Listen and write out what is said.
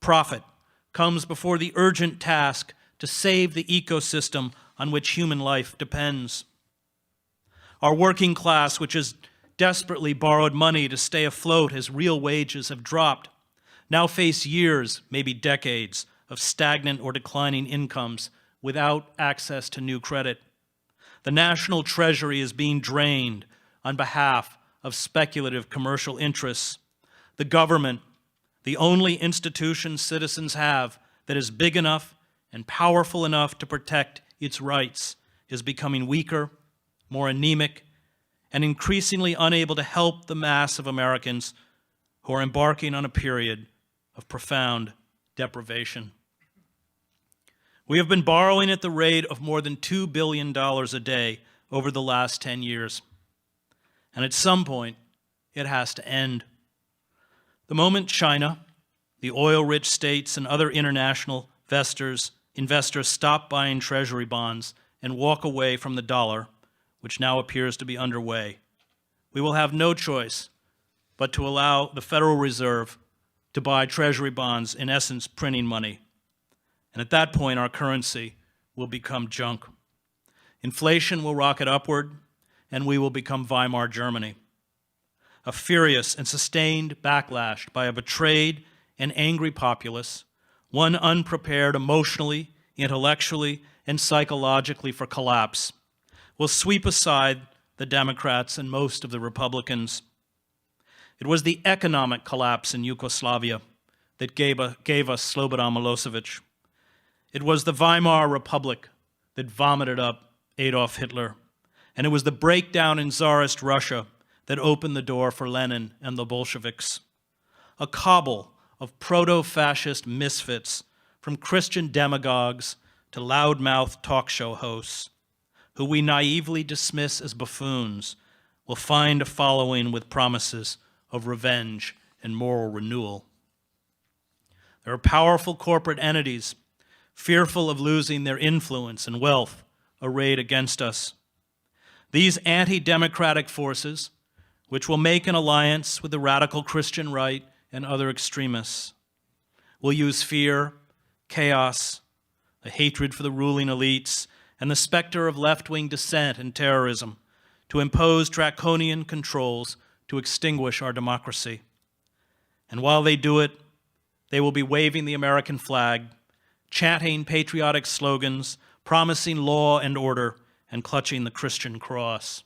profit comes before the urgent task to save the ecosystem on which human life depends. Our working class, which has desperately borrowed money to stay afloat as real wages have dropped, now face years, maybe decades, of stagnant or declining incomes without access to new credit. The national treasury is being drained on behalf of speculative commercial interests. The government, the only institution citizens have that is big enough and powerful enough to protect its rights, is becoming weaker, more anemic, and increasingly unable to help the mass of Americans who are embarking on a period of profound deprivation. We have been borrowing at the rate of more than $2 billion a day over the last 10 years. And at some point, it has to end. The moment China, the oil-rich states, and other international investors stop buying treasury bonds and walk away from the dollar, which now appears to be underway, we will have no choice but to allow the Federal Reserve to buy treasury bonds, in essence, printing money. And at that point, our currency will become junk. Inflation will rocket upward, and we will become Weimar Germany. A furious and sustained backlash by a betrayed and angry populace, one unprepared emotionally, intellectually, and psychologically for collapse, will sweep aside the Democrats and most of the Republicans. It was the economic collapse in Yugoslavia that gave us Slobodan Milosevic. It was the Weimar Republic that vomited up Adolf Hitler. And it was the breakdown in Tsarist Russia that opened the door for Lenin and the Bolsheviks. A cabal of proto-fascist misfits, from Christian demagogues to loudmouth talk show hosts, who we naively dismiss as buffoons, will find a following with promises of revenge and moral renewal. There are powerful corporate entities, fearful of losing their influence and wealth, arrayed against us. These anti-democratic forces, which will make an alliance with the radical Christian right and other extremists, will use fear, chaos, a hatred for the ruling elites, and the specter of left-wing dissent and terrorism to impose draconian controls to extinguish our democracy. And while they do it, they will be waving the American flag, chanting patriotic slogans, promising law and order, and clutching the Christian cross.